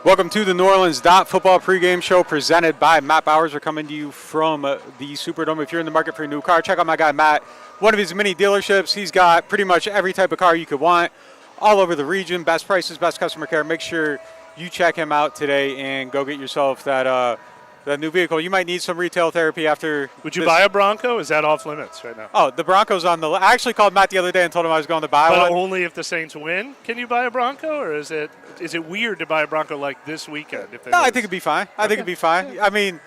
Welcome to the NewOrleans.Football pregame show presented by Matt Bowers. We're coming to you from the Superdome. If you're in the market for a new car, check out my guy Matt. One of his many dealerships. He's got pretty much every type of car you could want all over the region. Best prices, best customer care. Make sure you check him out today and go get yourself that new vehicle. You might need some retail therapy after. Would you buy a Bronco? Is that off limits right now? Oh, the Broncos on the. I actually called Matt the other day and told him I was going to buy one. But only if the Saints win. Can you buy a Bronco, or is it weird to buy a Bronco like this weekend? If they no, lose? I think it'd be fine. I think it'd be fine. I mean,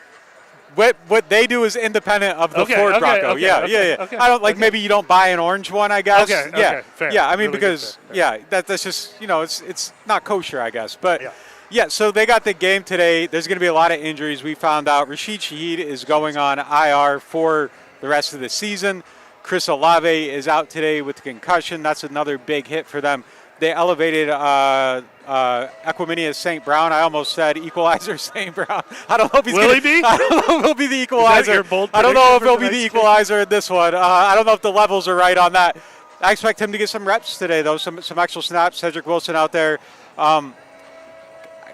what they do is independent of the Ford Bronco. Okay, yeah. I don't like maybe you don't buy an orange one. I guess. Fair. Yeah. I mean really because fair. that's just it's not kosher, I guess, but. Yeah, so they got the game today. There's going to be a lot of injuries. We found out Rashid Shaheed is going on IR for the rest of the season. Chris Olave is out today with concussion. That's another big hit for them. They elevated Equiminius St. Brown. I almost said Equalizer St. Brown. I don't know if he's Will he be? I don't know if he'll be the Equalizer. I don't know if he'll be the Equalizer in this one. I don't know if the levels are right on that. I expect him to get some reps today, though, some actual snaps. Cedric Wilson out there.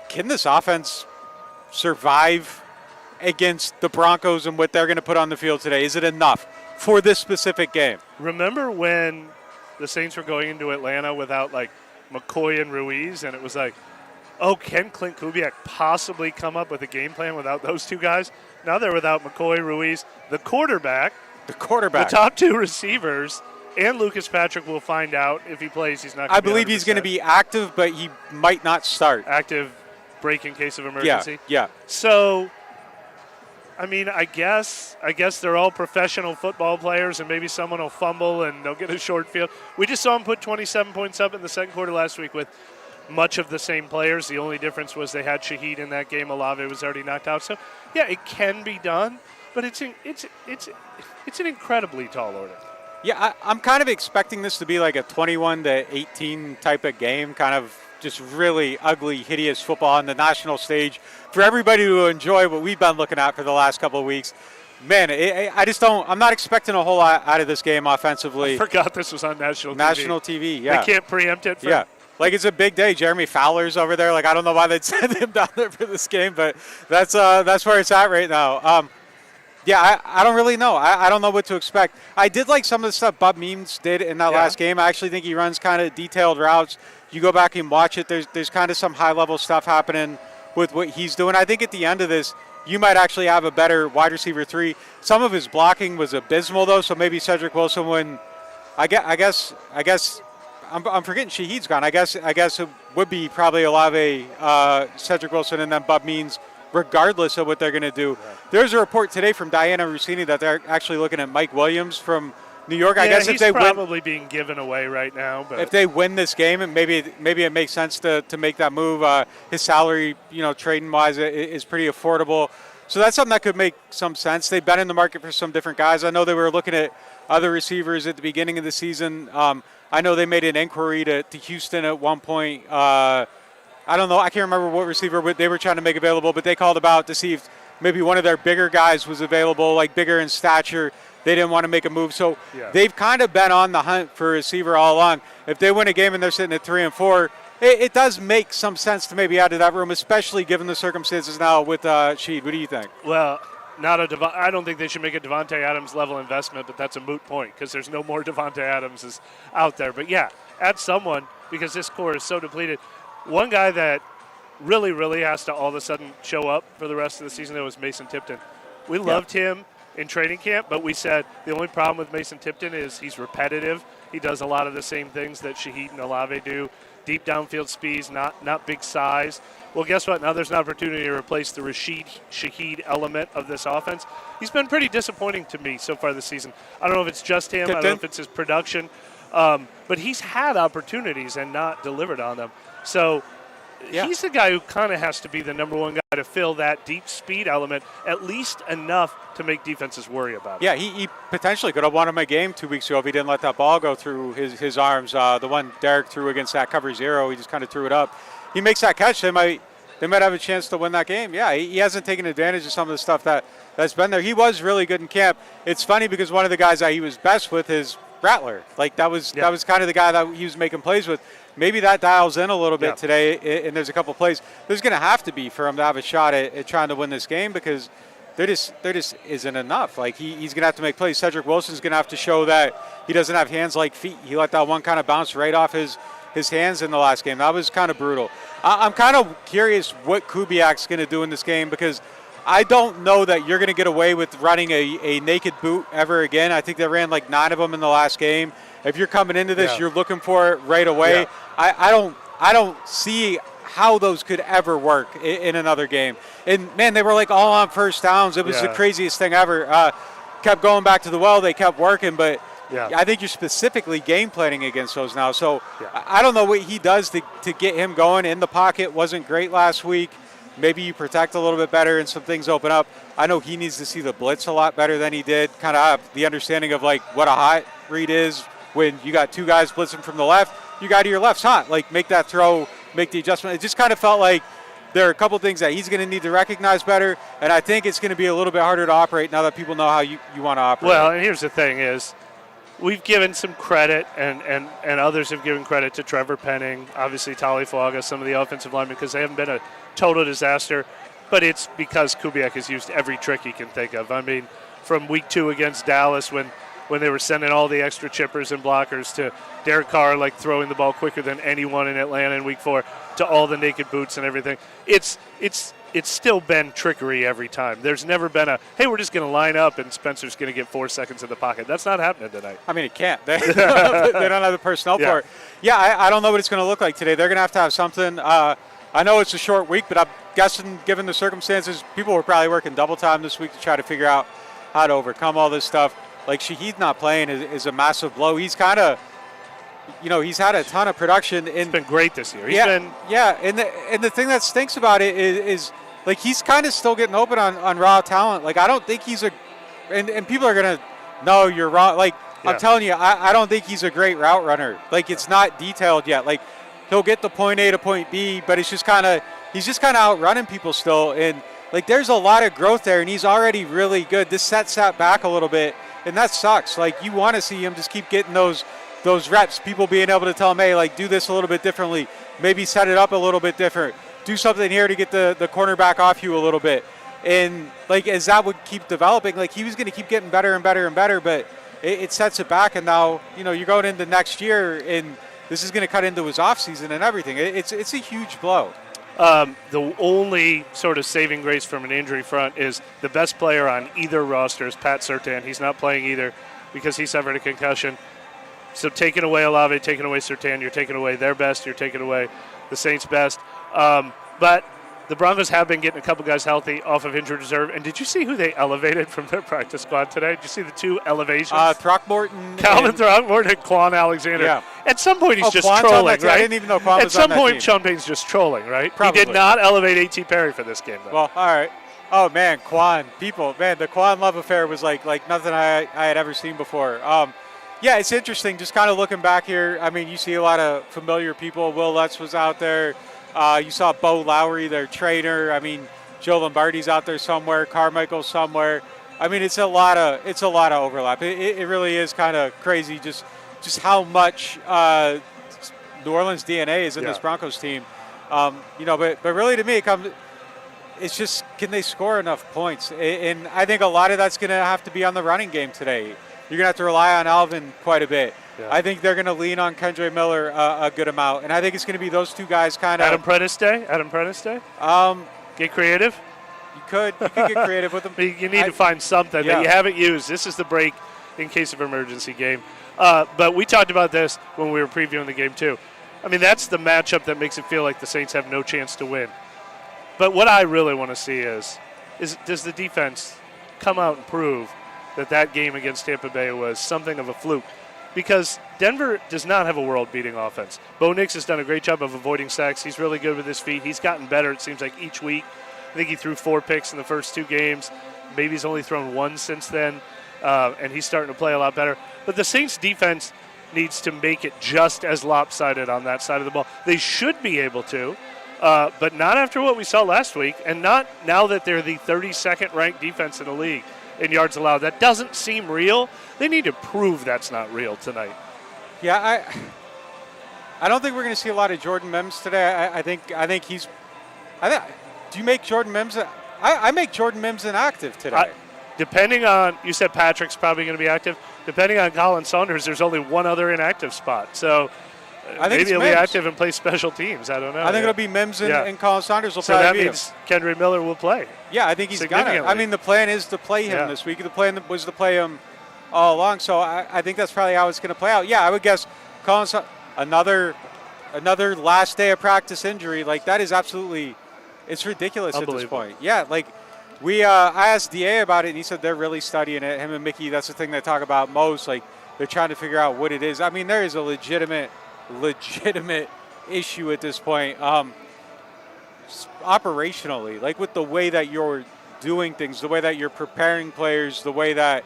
Can this offense survive against the Broncos and what they're going to put on the field today? Is it enough for this specific game? Remember when the Saints were going into Atlanta without, like, McCoy and Ruiz, and it was like, oh, can Clint Kubiak possibly come up with a game plan without those two guys? Now they're without McCoy, Ruiz, the quarterback, the top two receivers, and Lucas Patrick. Will find out if he plays. He's not. I believe he's going to be active, but he might not start. Active. Break in case of emergency. Yeah. So, I mean, I guess they're all professional football players, and maybe someone will fumble and they'll get a short field. We just saw them put 27 points up in the second quarter last week with much of the same players. The only difference was they had Shaheed in that game. Olave was already knocked out. So, yeah, it can be done, but it's an incredibly tall order. Yeah, I'm kind of expecting this to be like a 21-18 type of game, kind of just really ugly, hideous football on the national stage for everybody to enjoy what we've been looking at for the last couple of weeks. Man, I'm not expecting a whole lot out of this game offensively. I forgot this was on national TV. National TV, yeah. They can't preempt it. Like it's a big day. Jeremy Fowler's over there. Like I don't know why they'd send him down there for this game, but that's where it's at right now. I don't really know. I don't know what to expect. I did like some of the stuff Bub Means did in that last game. I actually think he runs kind of detailed routes. You go back and watch it, there's kind of some high-level stuff happening with what he's doing. I think at the end of this, you might actually have a better wide receiver 3. Some of his blocking was abysmal, though, so maybe Cedric Wilson wouldn't. I guess I'm forgetting Shaheed's gone. I guess it would be probably Olave, Cedric Wilson, and then Bub Means, regardless of what they're going to do. There's a report today from Diana Rossini that they're actually looking at Mike Williams from New York. I guess if they probably being given away right now. But if they win this game, and maybe it makes sense to make that move. His salary, trading wise, is pretty affordable. So that's something that could make some sense. They've been in the market for some different guys. I know they were looking at other receivers at the beginning of the season. I know they made an inquiry to Houston at one point. I don't know. I can't remember what receiver they were trying to make available, but they called about to see if maybe one of their bigger guys was available, like bigger in stature. They didn't want to make a move. So they've kind of been on the hunt for a receiver all along. If they win a game and they're sitting at 3-4, it does make some sense to maybe add to that room, especially given the circumstances now with Shaheed. What do you think? Well, I don't think they should make a Devontae Adams level investment, but that's a moot point because there's no more Devontae Adams out there. But, add someone because this core is so depleted. One guy that really, really has to all of a sudden show up for the rest of the season, though, was Mason Tipton. We loved him in training camp, but we said the only problem with Mason Tipton is he's repetitive. He does a lot of the same things that Shaheed and Olave do. Deep downfield speeds, not big size. Well, guess what? Now there's an opportunity to replace the Rashid Shaheed element of this offense. He's been pretty disappointing to me so far this season. I don't know if it's just him. I don't know if it's his production. But he's had opportunities and not delivered on them. So he's the guy who kind of has to be the number one guy to fill that deep speed element, at least enough to make defenses worry about it. Yeah, he potentially could have won him a game 2 weeks ago if he didn't let that ball go through his arms. The one Derek threw against that cover 0, he just kind of threw it up. He makes that catch, they might have a chance to win that game. Yeah, he hasn't taken advantage of some of the stuff that's been there. He was really good in camp. It's funny because one of the guys that he was best with is Rattler. Like that was kind of the guy that he was making plays with. Maybe that dials in a little bit today, and there's a couple plays. There's going to have to be for him to have a shot at trying to win this game because there just isn't enough. Like he's going to have to make plays. Cedric Wilson's going to have to show that he doesn't have hands like feet. He let that one kind of bounce right off his hands in the last game. That was kind of brutal. I'm kind of curious what Kubiak's going to do in this game because I don't know that you're going to get away with running a naked boot ever again. I think they ran like 9 of them in the last game. If you're coming into this, you're looking for it right away. Yeah. I don't see how those could ever work in another game. And, man, they were like all on first downs. It was the craziest thing ever. Kept going back to the well. They kept working, but I think you're specifically game planning against those now. So I don't know what he does to get him going in the pocket. Wasn't great last week. Maybe you protect a little bit better and some things open up. I know he needs to see the blitz a lot better than he did, kind of have the understanding of like what a hot read is when you got 2 guys blitzing from the left. You got to your left's hot. Like make that throw, make the adjustment. It just kind of felt like there are a couple things that he's going to need to recognize better, and I think it's going to be a little bit harder to operate now that people know how you want to operate. Well, and here's the thing is we've given some credit, and others have given credit to Trevor Penning, obviously Talifuaga, some of the offensive linemen, because they haven't been a total disaster, but it's because Kubiak has used every trick he can think of. I mean, from week 2 against Dallas when they were sending all the extra chippers and blockers to Derek Carr, like throwing the ball quicker than anyone in Atlanta in week 4, to all the naked boots and everything. It's still been trickery every time. There's never been hey, we're just going to line up and Spencer's going to get 4 seconds in the pocket. That's not happening tonight. I mean, it can't. They don't have the personnel for it. Yeah, I don't know what it's going to look like today. They're going to have something. I know it's a short week, but I'm guessing, given the circumstances, people were probably working double time this week to try to figure out how to overcome all this stuff. Like, Shaheed not playing is a massive blow. He's kind of, he's had a ton of production. He's been great this year. And the thing that stinks about it is like, he's kind of still getting open on raw talent. Like, I don't think he's and people are going to, no, you're wrong. Like, I'm telling you, I don't think he's a great route runner. Like, it's not detailed yet. Like, he'll get to point A to point B, but he's just kind of outrunning people still. And, like, there's a lot of growth there, and he's already really good. This sets that back a little bit, and that sucks. Like, you want to see him just keep getting those reps, people being able to tell him, hey, like, do this a little bit differently, maybe set it up a little bit different, do something here to get the cornerback off you a little bit. And, like, as that would keep developing, like, he was going to keep getting better and better and better, but it sets it back, and now, you're going into next year, and this is going to cut into his offseason and everything. It's a huge blow. The only sort of saving grace from an injury front is the best player on either roster is Pat Surtain. He's not playing either because he suffered a concussion. So taking away Olave, taking away Surtain, you're taking away their best, you're taking away the Saints' best. But the Broncos have been getting a couple guys healthy off of injured reserve. And did you see who they elevated from their practice squad today? Did you see the 2 elevations? Throckmorton. Calvin Throckmorton and Quan Alexander. Yeah. At some point, he's just Quan's trolling, right? I didn't even know Quan was on that team. At some point, Sean Payton's just trolling, right? Probably. He did not elevate A.T. Perry for this game, though. Well, all right. Oh, man, Quan. The Quan love affair was like nothing I had ever seen before. Yeah, it's interesting just kind of looking back here. I mean, you see a lot of familiar people. Will Lutz was out there. You saw Bo Lowry, their trainer. I mean, Joe Lombardi's out there somewhere. Carmichael's somewhere. I mean, it's a lot of overlap. It really is kind of crazy just how much New Orleans DNA is in this Broncos team. But really to me, it's just, can they score enough points? And I think a lot of that's going to have to be on the running game today. You're going to have to rely on Alvin quite a bit. Yeah. I think they're going to lean on Kendre Miller a good amount, and I think it's going to be those 2 guys kind of. Adam Prentice Day. Get creative. You could get creative with them. You need to find something that you haven't used. This is the break in case of emergency game. But we talked about this when we were previewing the game too. I mean, that's the matchup that makes it feel like the Saints have no chance to win. But what I really want to see is does the defense come out and prove that game against Tampa Bay was something of a fluke? Because Denver does not have a world-beating offense. Bo Nix has done a great job of avoiding sacks. He's really good with his feet. He's gotten better, it seems like, each week. I think he threw 4 picks in the first 2 games. Maybe he's only thrown 1 since then, and he's starting to play a lot better. But the Saints' defense needs to make it just as lopsided on that side of the ball. They should be able to, but not after what we saw last week, and not now that they're the 32nd ranked defense in the league. in yards allowed. That doesn't seem real. They need to prove that's not real tonight. Yeah, I don't think we're going to see a lot of Jordan Mims today. I think he's. Do you make Jordan Mims? I make Jordan Mims inactive today. Depending on, you said Patrick's probably going to be active. Depending on Colin Saunders, there's only one other inactive spot. So maybe he'll be active and play special teams. I don't know. I think it'll be Mims and Colin Saunders will probably that be means Kendry Miller will play. Yeah, I think he's got it. I mean, the plan is to play him this week. The plan was to play him all along. So I think that's probably how it's going to play out. Yeah, I would guess Colin another last day of practice injury. Like, that is absolutely, it's ridiculous at this point. Yeah, like I asked DA about it, and he said they're really studying it. Him and Mickey, that's the thing they talk about most. Like, they're trying to figure out what it is. I mean, there is a legitimate issue at this point. Operationally, like with the way that you're doing things, the way that you're preparing players, the way that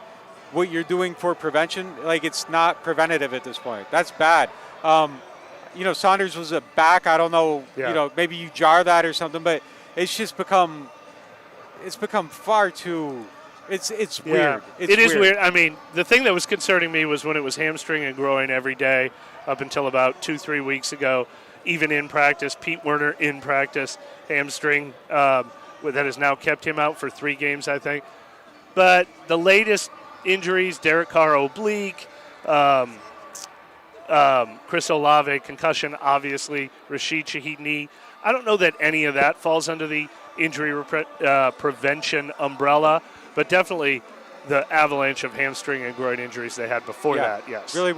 what you're doing for prevention, like, it's not preventative at this point. That's bad. Saunders was a back. I don't know, maybe you jar that or something, but it's just become far too, it's weird. It is weird. I mean, the thing that was concerning me was when it was hamstring and groin every day up until about 2-3 weeks ago, even in practice. Pete Werner in practice, hamstring, that has now kept him out for 3 games, I think. But the latest injuries, Derek Carr oblique, Chris Olave concussion, obviously, Rashid Shaheed knee. I don't know that any of that falls under the injury prevention umbrella, but definitely the avalanche of hamstring and groin injuries they had before that, yes. Really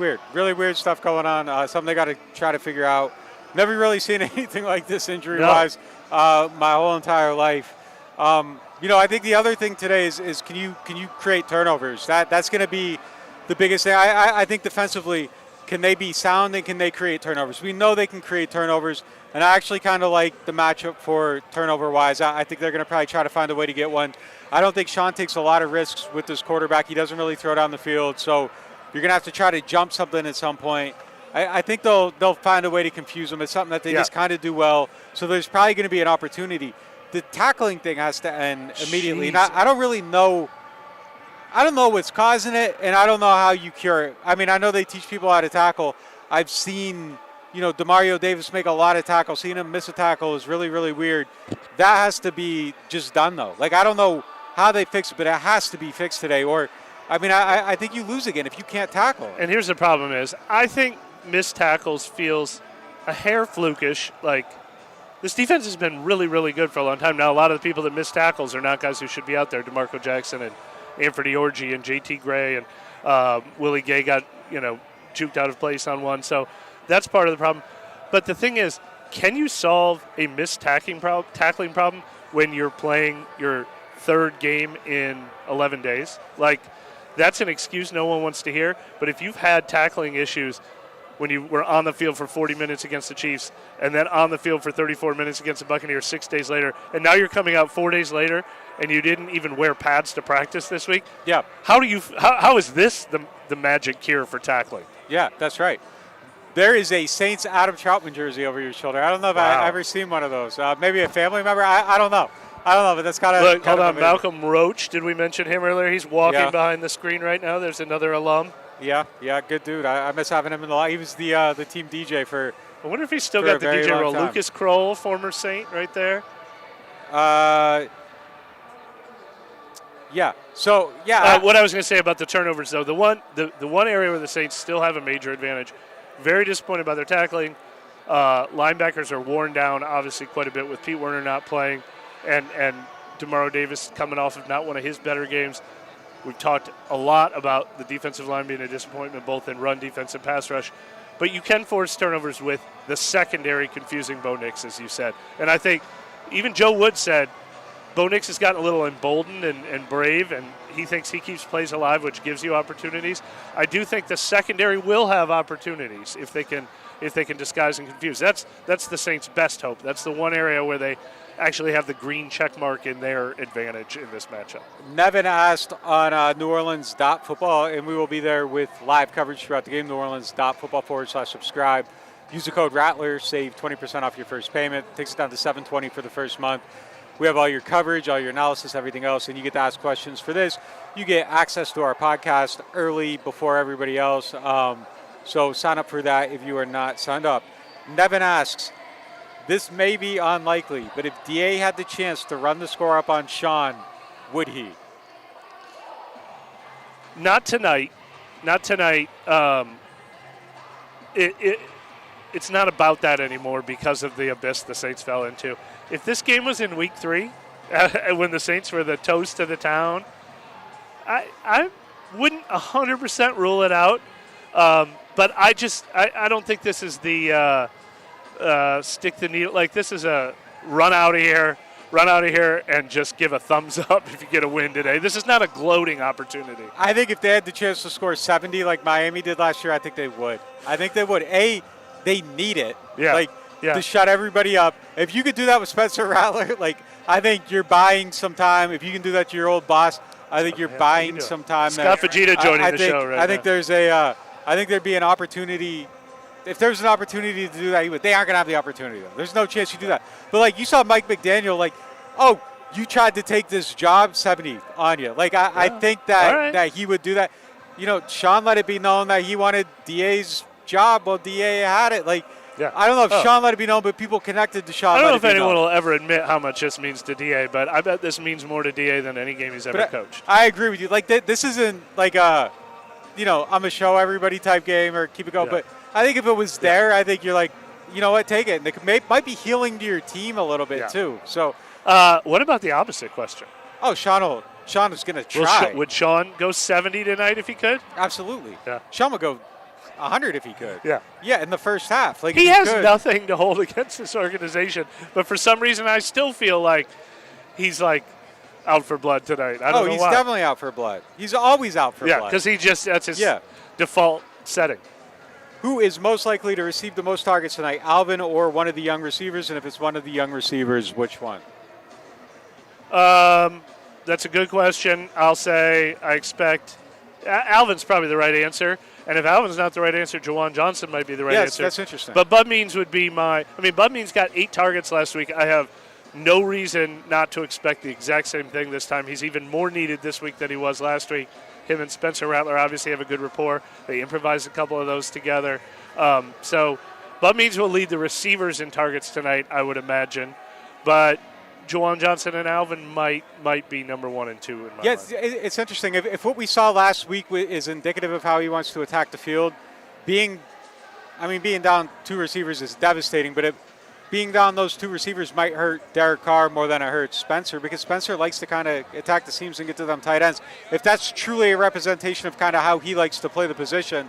weird stuff going on. Something they got to try to figure out. Never really seen anything like this injury-wise my whole entire life. I think the other thing today is can you create turnovers? That's going to be the biggest thing. I think defensively, can they be sound and can they create turnovers? We know they can create turnovers, and I actually kind of like the matchup for turnover-wise. I think they're going to probably try to find a way to get one. I don't think Sean takes a lot of risks with this quarterback. He doesn't really throw down the field, so you're going to have to try to jump something at some point. I think they'll find a way to confuse them. It's something that they just kind of do well, so there's probably going to be an opportunity. The tackling thing has to end immediately. And I don't really know. I don't know what's causing it, and I don't know how you cure it. I mean, I know they teach people how to tackle. I've seen, Demario Davis make a lot of tackles. Seeing him miss a tackle is really, really weird. That has to be just done, though. Like, I don't know how they fix it, but it has to be fixed today. Or, I think you lose again if you can't tackle. And here's the problem is, I think missed tackles feels a hair flukish. Like, this defense has been really, really good for a long time. Now, a lot of the people that miss tackles are not guys who should be out there. DeMarco Jackson and Anthony Orgy and JT Gray and Willie Gay got, juked out of place on one. So that's part of the problem. But the thing is, can you solve a missed tackling problem when you're playing your 3rd game in 11 days? Like, that's an excuse no one wants to hear. But if you've had tackling issues when you were on the field for 40 minutes against the Chiefs and then on the field for 34 minutes against the Buccaneers 6 days later, and now you're coming out 4 days later and you didn't even wear pads to practice this week? Yeah. How is this the magic cure for tackling? Yeah, that's right. There is a Saints Adam Troutman jersey over your shoulder. I don't know if I've ever seen one of those. Maybe a family member. I don't know. But that's kind of. Look, hold on. Malcolm Roach, did we mention him earlier? He's walking behind the screen right now. There's another alum. Yeah, good dude. I miss having him in the line. He was the team DJ for. I wonder if he's still got the DJ role. Lucas Kroll, former Saint, right there. Yeah. So what I was going to say about the turnovers, though, the one area where the Saints still have a major advantage. Very disappointed by their tackling. Linebackers are worn down, obviously, quite a bit with Pete Werner not playing, and Demario Davis coming off of not one of his better games. We've talked a lot about the defensive line being a disappointment, both in run defense and pass rush. But you can force turnovers with the secondary confusing Bo Nix, as you said. And I think even Joe Wood said Bo Nix has gotten a little emboldened and brave, and he thinks he keeps plays alive, which gives you opportunities. I do think the secondary will have opportunities if they can disguise and confuse. That's the Saints' best hope. That's the one area where they actually have the green check mark in their advantage in this matchup. Nevin asked on NewOrleans.Football, and we will be there with live coverage throughout the game, NewOrleans.Football/subscribe. Use the code Rattler, save 20% off your first payment. Takes it down to $720 for the first month. We have all your coverage, all your analysis, everything else, and you get to ask questions for this. You get access to our podcast early before everybody else. So sign up for that if you are not signed up. Nevin asks, this may be unlikely, but if DA had the chance to run the score up on Sean, would he? Not tonight. Not tonight. It's not about that anymore because of the abyss the Saints fell into. If this game was in week 3, when the Saints were the toast of the town, I wouldn't 100% rule it out. But I don't think this is the stick the needle. Like, this is a run out of here and just give a thumbs up if you get a win today. This is not a gloating opportunity. I think if they had the chance to score 70 like Miami did last year, I think they would. They need it. To shut everybody up. If you could do that with Spencer Rattler, I think you're buying some time. If you can do that to your old boss, I think you're buying some time. Scott Fajita joining the show right now. I think there'd be an opportunity. If there's an opportunity to do that, they aren't going to have the opportunity, though. There's no chance you do that. But, you saw Mike McDaniel, you tried to take this job 70 on you. I think that he would do that. Sean let it be known that he wanted DA's job. Well, DA had it. I don't know if Sean let it be known, but people connected to Sean. I don't know if anyone will ever admit how much this means to DA, but I bet this means more to DA than any game he's ever coached. I agree with you. This isn't I'm a show everybody type game or keep it going. But I think if it was there, I think you're you know what, take it. And it might be healing to your team a little bit too. So, what about the opposite question? Oh, Sean is going to try. Would Sean go 70 tonight if he could? Absolutely. Yeah. Sean would go 100 if he could. Yeah. Yeah, in the first half. He has nothing to hold against this organization, but for some reason I still feel like he's out for blood tonight. I don't know he's why. Definitely out for blood. He's always out for blood. Yeah, because that's his default setting. Who is most likely to receive the most targets tonight, Alvin or one of the young receivers? And if it's one of the young receivers, which one? That's a good question. I'll say I expect Alvin's probably the right answer. And if Alvin's not the right answer, Juwan Johnson might be the right answer. That's interesting. But Bud Means would be Bud Means got 8 targets last week. I have no reason not to expect the exact same thing this time. He's even more needed this week than he was last week. Him and Spencer Rattler obviously have a good rapport. They improvised a couple of those together. So Bud Means will lead the receivers in targets tonight, I would imagine. But Juwan Johnson and Alvin might be number 1 and 2 in my mind. Yes, it's interesting. If what we saw last week is indicative of how he wants to attack the field, being down 2 receivers is devastating, but being down those 2 receivers might hurt Derek Carr more than it hurts Spencer, because Spencer likes to kind of attack the seams and get to them tight ends. If that's truly a representation of kind of how he likes to play the position,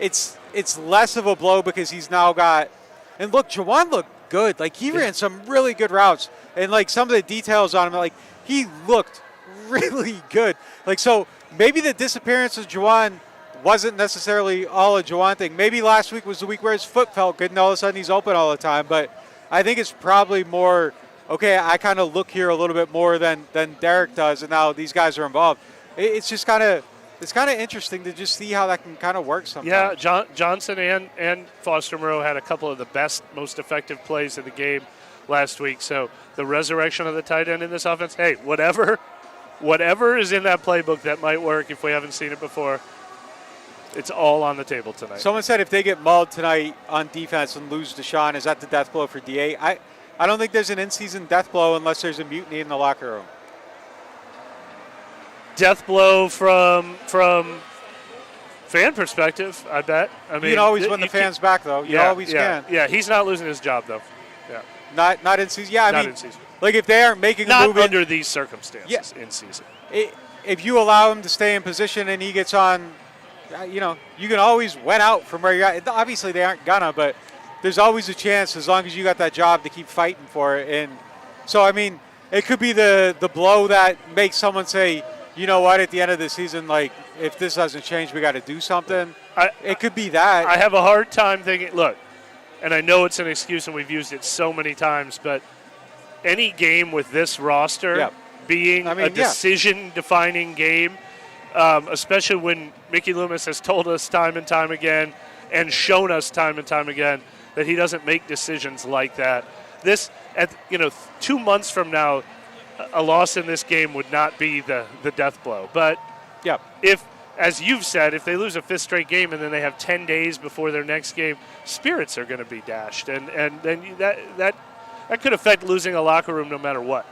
it's less of a blow because he's now got – and look, Juwan looked good. He ran some really good routes. And, some of the details on him, he looked really good. So maybe the disappearance of Juwan wasn't necessarily all a Juwan thing. Maybe last week was the week where his foot felt good and all of a sudden he's open all the time. But I think it's probably more, okay, I kind of look here a little bit more than Derek does, and now these guys are involved. It's just kind of interesting to just see how that can kind of work sometimes. Yeah, Johnson and Foster Moreau had a couple of the best, most effective plays of the game last week. So the resurrection of the tight end in this offense, hey, whatever is in that playbook that might work if we haven't seen it before, it's all on the table tonight. Someone said if they get mauled tonight on defense and lose to Sean, is that the death blow for DA? I don't think there's an in-season death blow unless there's a mutiny in the locker room. Death blow from fan perspective, I bet. You can always win the fans back, though. You always can. Yeah, he's not losing his job, though. Yeah. Not in season. Yeah, not in season. If they aren't making a move under these circumstances in season. If you allow him to stay in position and he gets on, you can always win out from where you're at. Obviously, they aren't gonna, but there's always a chance as long as you got that job to keep fighting for it. And so, it could be the blow that makes someone say, you know what, at the end of the season, if this doesn't change, we got to do something. It could be that. I have a hard time thinking, look, and I know it's an excuse and we've used it so many times, but any game with this roster being a decision-defining game, especially when Mickey Loomis has told us time and time again and shown us time and time again that he doesn't make decisions like that. 2 months from now, a loss in this game would not be the death blow. But Yeah. if, as you've said, if they lose a fifth straight game and then they have 10 days before their next game, spirits are going to be dashed. And then that could affect losing a locker room no matter what.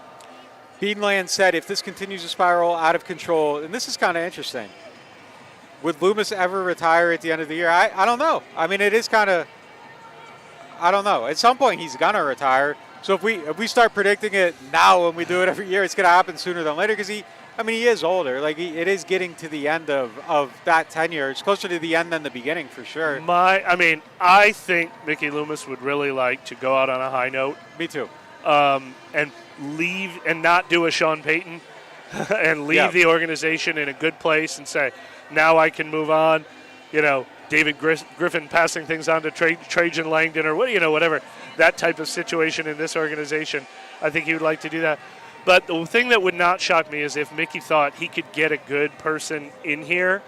Beanland said, if this continues to spiral out of control, and this is kind of interesting, would Loomis ever retire at the end of the year? I don't know. I mean, it is kind of, I don't know. At some point, he's going to retire. So if we start predicting it now when we do it every year, it's going to happen sooner than later because he is older. Like, it is getting to the end of that tenure. It's closer to the end than the beginning for sure. I think Mickey Loomis would really like to go out on a high note. Me too. And leave and not do a Sean Payton and leave the organization in a good place and say, now I can move on. You know, David Griffin passing things on to Trajan Langdon or whatever, that type of situation in this organization. I think he would like to do that. But the thing that would not shock me is if Mickey thought he could get a good person in here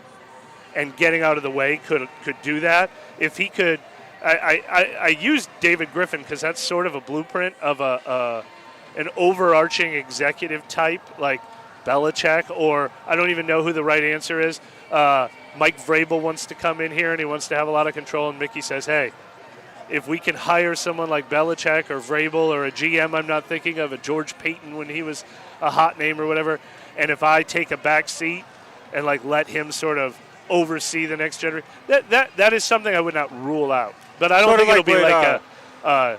and getting out of the way could do that. If he could, I use David Griffin because that's sort of a blueprint of an overarching executive type like Belichick, or I don't even know who the right answer is. Mike Vrabel wants to come in here and he wants to have a lot of control, and Mickey says, hey, if we can hire someone like Belichick or Vrabel or a GM I'm not thinking of, a George Payton when he was a hot name or whatever, and if I take a back seat and like let him sort of oversee the next generation, that is something I would not rule out. But I don't think it'll be like a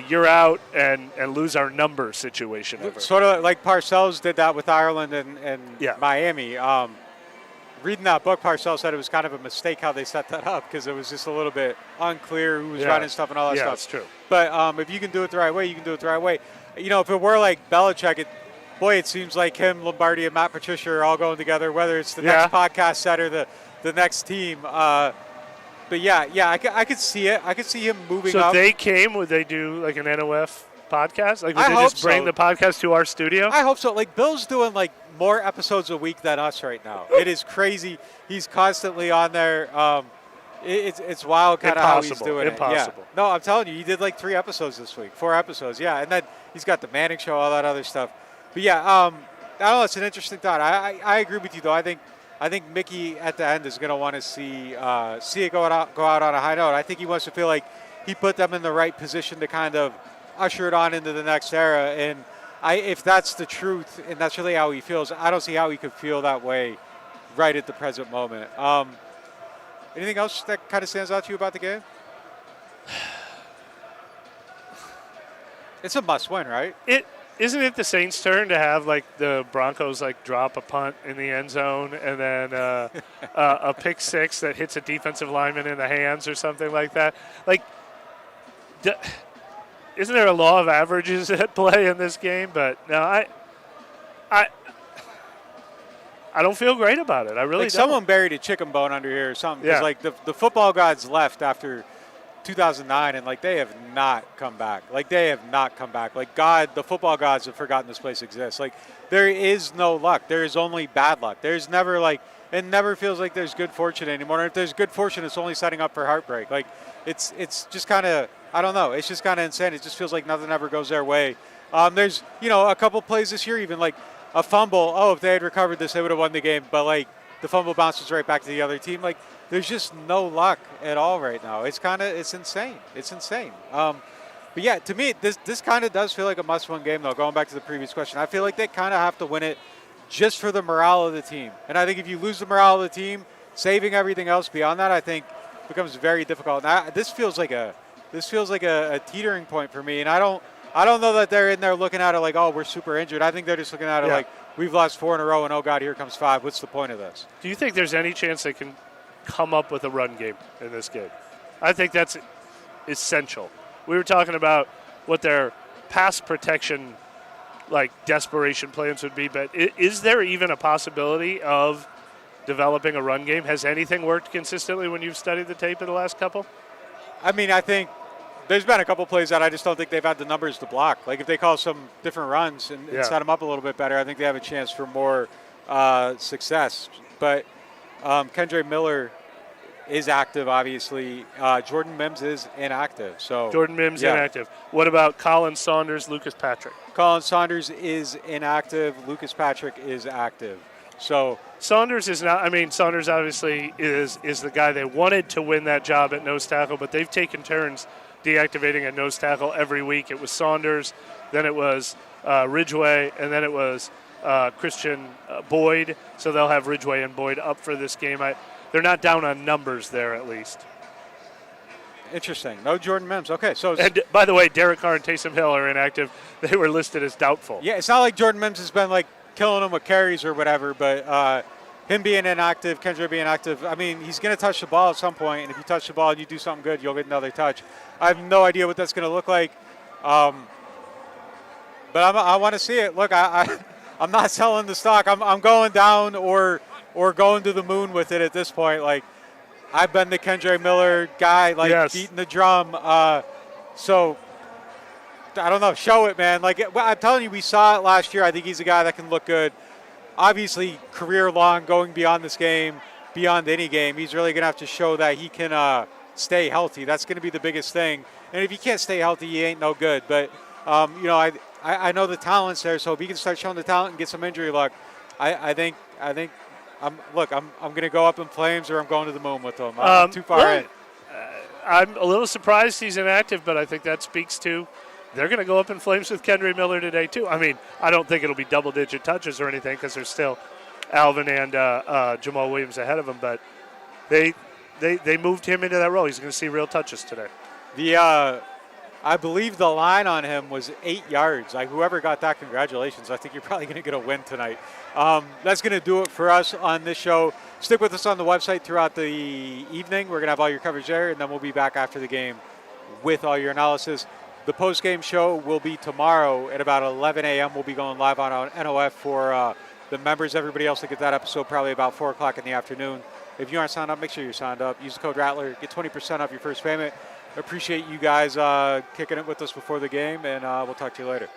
you're out and lose our number situation ever. Sort of like Parcells did that with Ireland and Miami. Reading that book, Parcells said it was kind of a mistake how they set that up because it was just a little bit unclear who was running stuff and all that stuff. Yeah, that's true. But if you can do it the right way, you can do it the right way. You know, if it were like Belichick, it seems like him, Lombardi, and Matt Patricia are all going together, whether it's the next podcast set or the next team. But I could see it. I could see him moving up. So if they came, would they do like an NOF podcast? Like, would they just bring the podcast to our studio? I hope so. Like, Bill's doing like more episodes a week than us right now. It is crazy. He's constantly on there. It's wild kind of how he's doing it. Yeah. No, I'm telling you, he did like 4 episodes this week. And then he's got the Manning show, all that other stuff. But I don't know. It's an interesting thought. I agree with you though. I think Mickey at the end is going to want to see it go out on a high note. I think he wants to feel like he put them in the right position to kind of usher it on into the next era. And if that's the truth and that's really how he feels, I don't see how he could feel that way right at the present moment. Anything else that kind of stands out to you about the game? It's a must-win, right? Isn't it the Saints' turn to have like the Broncos like drop a punt in the end zone and then a pick six that hits a defensive lineman in the hands or something like that? Like, isn't there a law of averages at play in this game? But no, I don't feel great about it. I really don't. Someone buried a chicken bone under here or something. Because like the football gods left after 2009, and like they have not come back. Like the football gods have forgotten this place exists. Like there is no luck. There is only bad luck. There's never it never feels like there's good fortune anymore. And if there's good fortune, it's only setting up for heartbreak. Like it's just kind of, I don't know. It's just kind of insane. It just feels like nothing ever goes their way. There's a couple plays this year, even like a fumble. Oh, if they had recovered this, they would have won the game. But like the fumble bounces right back to the other team. Like there's just no luck at all right now. It's insane. It's insane. But yeah, to me, this kind of does feel like a must-win game, though. Going back to the previous question, I feel like they kind of have to win it just for the morale of the team. And I think if you lose the morale of the team, saving everything else beyond that, I think becomes very difficult. And this feels like a teetering point for me. And I don't know that they're in there looking at it like, oh, we're super injured. I think they're just looking at it like we've lost 4 in a row, and oh God, here comes 5. What's the point of this? Do you think there's any chance they can come up with a run game in this game? I think that's essential. We were talking about what their pass protection, like desperation plans would be, but is there even a possibility of developing a run game? Has anything worked consistently when you've studied the tape of the last couple? I mean, I think there's been a couple plays that I just don't think they've had the numbers to block. Like if they call some different runs and set them up a little bit better, I think they have a chance for more success. But Kendre Miller is active, obviously. Jordan Mims is inactive. So Jordan Mims inactive. What about Colin Saunders, Lucas Patrick? Colin Saunders is inactive. Lucas Patrick is active. So Saunders is not. I mean, Saunders obviously is the guy they wanted to win that job at nose tackle, but they've taken turns deactivating a nose tackle every week. It was Saunders, then it was Ridgway, and then it was Christian Boyd. So they'll have Ridgway and Boyd up for this game. They're not down on numbers there, at least. Interesting. No Jordan Mims. Okay, so and by the way, Derek Carr and Taysom Hill are inactive. They were listed as doubtful. Yeah, it's not like Jordan Mims has been like killing him with carries or whatever, but him being inactive, Kendra being active, I mean, he's going to touch the ball at some point, and if you touch the ball and you do something good, you'll get another touch. I have no idea what that's going to look like, but I want to see it. Look, I'm not selling the stock. I'm going down or going to the moon with it at this point. Like, I've been the Kendra Miller guy, like, yes, beating the drum. So I don't know. Show it, man. Like, I'm telling you, we saw it last year. I think he's a guy that can look good. Obviously, career long, going beyond this game, beyond any game. He's really going to have to show that he can stay healthy. That's going to be the biggest thing. And if he can't stay healthy, he ain't no good. But, you know, I know the talent's there. So if he can start showing the talent and get some injury luck, I think I'm going to go up in flames or I'm going to the moon with him. I'm too far in. I'm a little surprised he's inactive, but I think that speaks to they're going to go up in flames with Kendra Miller today, too. I mean, I don't think it'll be double-digit touches or anything because there's still Alvin and Jamal Williams ahead of him, but they moved him into that role. He's going to see real touches today. I believe the line on him was 8 yards. Like, whoever got that, congratulations. I think you're probably going to get a win tonight. That's going to do it for us on this show. Stick with us on the website throughout the evening. We're going to have all your coverage there, and then we'll be back after the game with all your analysis. The post-game show will be tomorrow at about 11 a.m. We'll be going live on NOF for the members. Everybody else will get that episode probably about 4 o'clock in the afternoon. If you aren't signed up, make sure you're signed up. Use the code Rattler. Get 20% off your first payment. Appreciate you guys kicking it with us before the game, and we'll talk to you later.